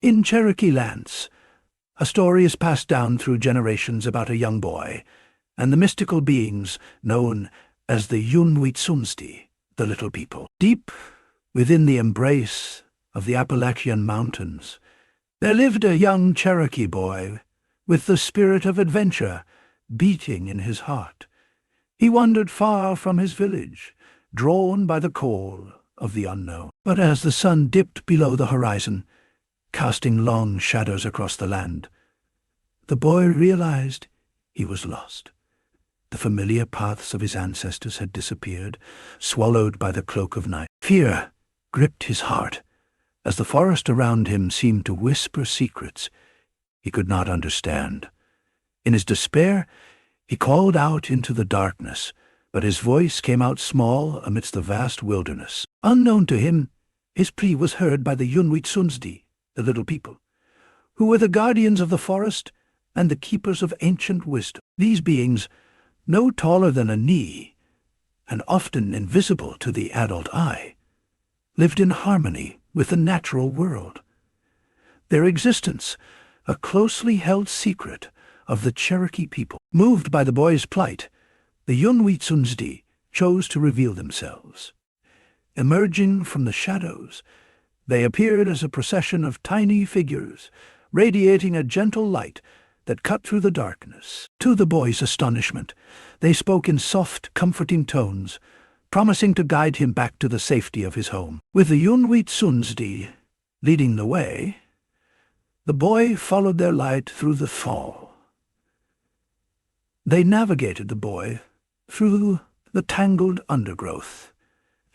In Cherokee lands, a story is passed down through generations about a young boy and the mystical beings known as the Unwitsunsti, the Little People. Deep within the embrace of the Appalachian Mountains, there lived a young Cherokee boy with the spirit of adventure beating in his heart. He wandered far from his village, drawn by the call of the unknown. But as the sun dipped below the horizon, casting long shadows across the land, the boy realized he was lost. The familiar paths of his ancestors had disappeared, swallowed by the cloak of night. Fear gripped his heart, as the forest around him seemed to whisper secrets he could not understand. In his despair, he called out into the darkness, but his voice came out small amidst the vast wilderness. Unknown to him, his plea was heard by the Unwitsunsti, the Little People, who were the guardians of the forest and the keepers of ancient wisdom. These beings, no taller than a knee, and often invisible to the adult eye, lived in harmony with the natural world. Their existence, a closely held secret of the Cherokee people. Moved by the boy's plight, the Unwitsunsti chose to reveal themselves. Emerging from the shadows, they appeared as a procession of tiny figures, radiating a gentle light that cut through the darkness. To the boy's astonishment, they spoke in soft, comforting tones, promising to guide him back to the safety of his home. With the Unwitsunsti leading the way, the boy followed their light through the fall. They navigated the boy through the tangled undergrowth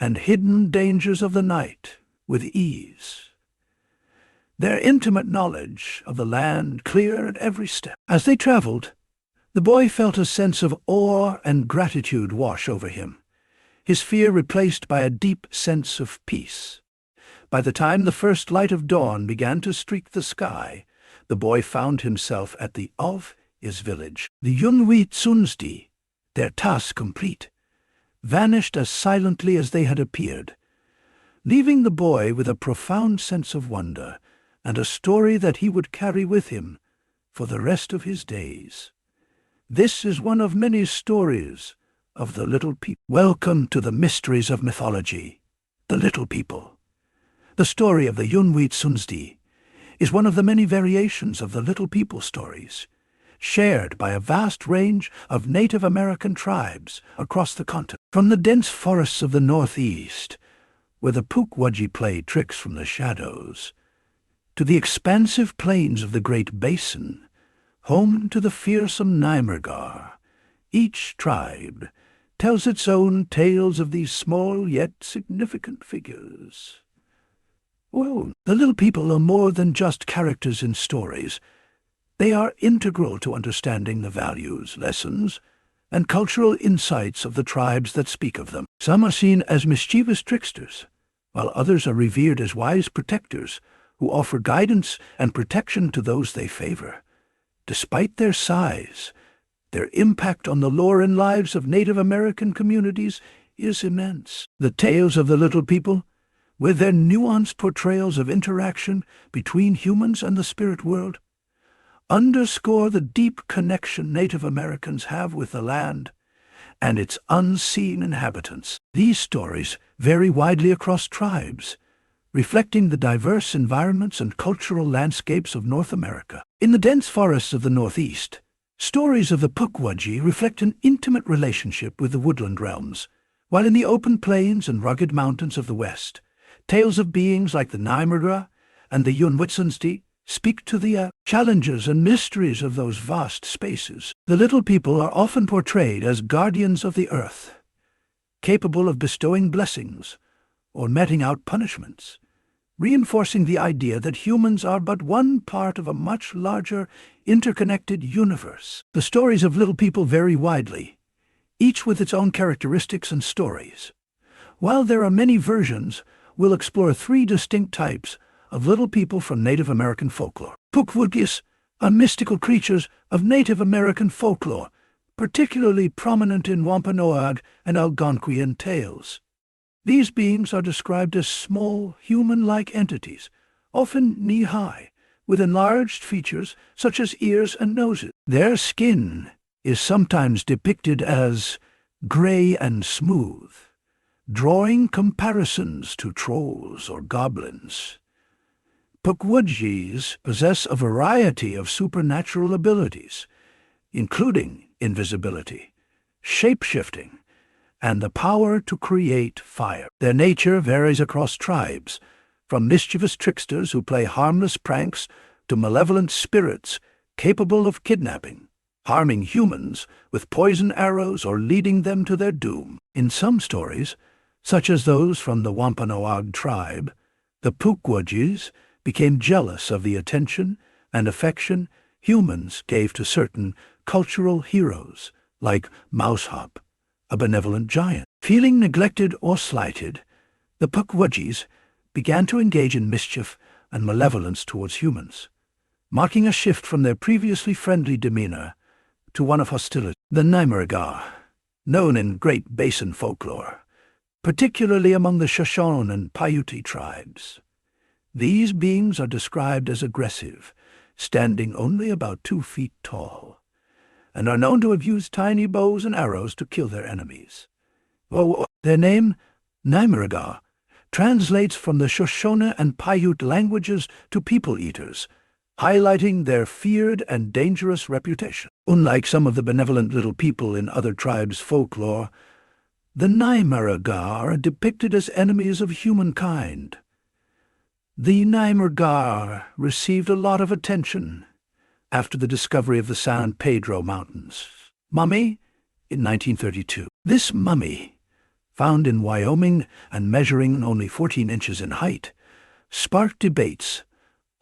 and hidden dangers of the night with ease, their intimate knowledge of the land clear at every step. As they traveled, the boy felt a sense of awe and gratitude wash over him, his fear replaced by a deep sense of peace. By the time the first light of dawn began to streak the sky, the boy found himself at the of his village. The Unwitsunsti, their task complete, vanished as silently as they had appeared, leaving the boy with a profound sense of wonder and a story that he would carry with him for the rest of his days. This is one of many stories of the Little People. Welcome to the mysteries of mythology, the Little People. The story of the Unwitsunsti is one of the many variations of the Little People stories, shared by a vast range of Native American tribes across the continent. From the dense forests of the Northeast, where the Pukwudgie played tricks from the shadows, to the expansive plains of the Great Basin, home to the fearsome Nimergar, each tribe tells its own tales of these small yet significant figures. Well, the Little People are more than just characters in stories. They are integral to understanding the values, lessons, and cultural insights of the tribes that speak of them. Some are seen as mischievous tricksters, while others are revered as wise protectors who offer guidance and protection to those they favor. Despite their size, their impact on the lore and lives of Native American communities is immense. The tales of the Little People, with their nuanced portrayals of interaction between humans and the spirit world, underscore the deep connection Native Americans have with the land and its unseen inhabitants. These stories vary widely across tribes, reflecting the diverse environments and cultural landscapes of North America. In the dense forests of the Northeast, stories of the Pukwudgie reflect an intimate relationship with the woodland realms, while in the open plains and rugged mountains of the West, tales of beings like the Nimergar and the Unwitsunsti speak to the challenges and mysteries of those vast spaces. The Little People are often portrayed as guardians of the earth, capable of bestowing blessings or meting out punishments, reinforcing the idea that humans are but one part of a much larger, interconnected universe. The stories of Little People vary widely, each with its own characteristics and stories. While there are many versions, we'll explore three distinct types of Little People from Native American folklore. Pukwudgies are mystical creatures of Native American folklore, particularly prominent in Wampanoag and Algonquian tales. These beings are described as small, human-like entities, often knee-high, with enlarged features such as ears and noses. Their skin is sometimes depicted as gray and smooth, drawing comparisons to trolls or goblins. Pukwudgies possess a variety of supernatural abilities, including invisibility, shape-shifting, and the power to create fire. Their nature varies across tribes, from mischievous tricksters who play harmless pranks to malevolent spirits capable of kidnapping, harming humans with poison arrows or leading them to their doom. In some stories, such as those from the Wampanoag tribe, the Pukwudgies became jealous of the attention and affection humans gave to certain cultural heroes, like Mousehop, a benevolent giant. Feeling neglected or slighted, the Pukwudgies began to engage in mischief and malevolence towards humans, marking a shift from their previously friendly demeanor to one of hostility. The Naimaragar, known in Great Basin folklore, particularly among the Shoshone and Paiute tribes. These beings are described as aggressive, standing only about 2 feet tall, and are known to have used tiny bows and arrows to kill their enemies. Their name, Naimaragar, translates from the Shoshone and Paiute languages to people-eaters, highlighting their feared and dangerous reputation. Unlike some of the benevolent little people in other tribes' folklore, the Naimaragar are depicted as enemies of humankind. The Naimaragar received a lot of attention after the discovery of the San Pedro Mountains mummy in 1932. This mummy, found in Wyoming and measuring only 14 inches in height, sparked debates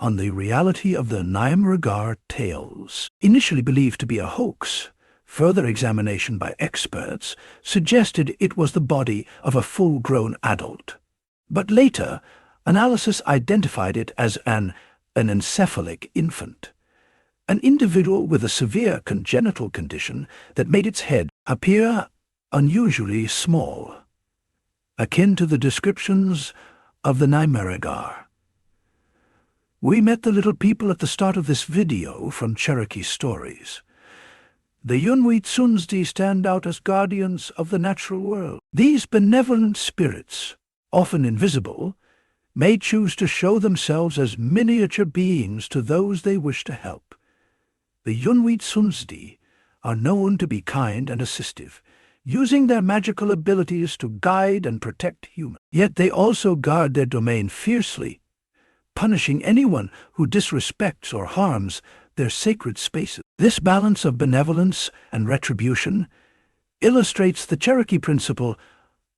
on the reality of the Naimaragar tales. Initially believed to be a hoax, further examination by experts suggested it was the body of a full-grown adult. But later, analysis identified it as an encephalic infant, an individual with a severe congenital condition that made its head appear unusually small, akin to the descriptions of the Naimaragar. We met the little people at the start of this video from Cherokee Stories. The Unwitsunzdi stand out as guardians of the natural world. These benevolent spirits, often invisible, may choose to show themselves as miniature beings to those they wish to help. The Unwitsunzdi are known to be kind and assistive, using their magical abilities to guide and protect humans. Yet they also guard their domain fiercely, punishing anyone who disrespects or harms their sacred spaces. This balance of benevolence and retribution illustrates the Cherokee principle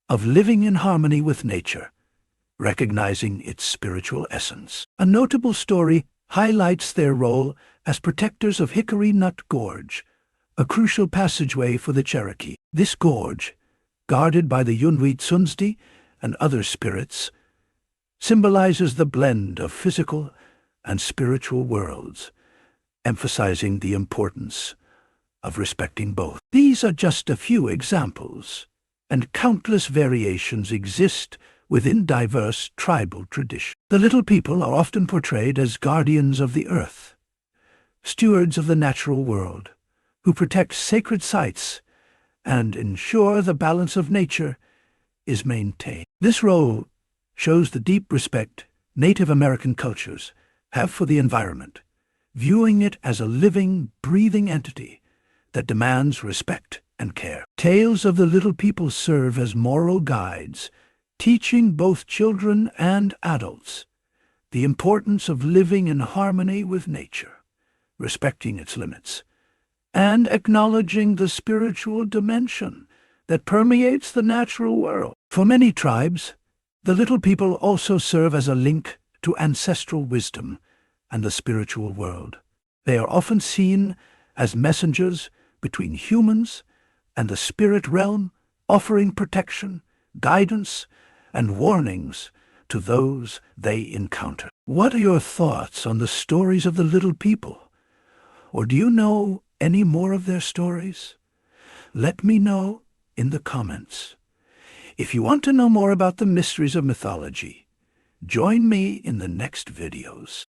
of living in harmony with nature, recognizing its spiritual essence. A notable story highlights their role as protectors of Hickory Nut Gorge, a crucial passageway for the Cherokee. This gorge, guarded by the Unwitsunzdi and other spirits, symbolizes the blend of physical and spiritual worlds, emphasizing the importance of respecting both. These are just a few examples, and countless variations exist within diverse tribal traditions. The little people are often portrayed as guardians of the earth, stewards of the natural world, who protect sacred sites and ensure the balance of nature is maintained. This role shows the deep respect Native American cultures have for the environment, viewing it as a living, breathing entity that demands respect and care. Tales of the little people serve as moral guides, teaching both children and adults the importance of living in harmony with nature, respecting its limits, and acknowledging the spiritual dimension that permeates the natural world. For many tribes, the little people also serve as a link to ancestral wisdom and the spiritual world. They are often seen as messengers between humans and the spirit realm, offering protection, guidance, and warnings to those they encounter. What are your thoughts on the stories of the little people? Or do you know any more of their stories? Let me know in the comments. If you want to know more about the mysteries of mythology, join me in the next videos.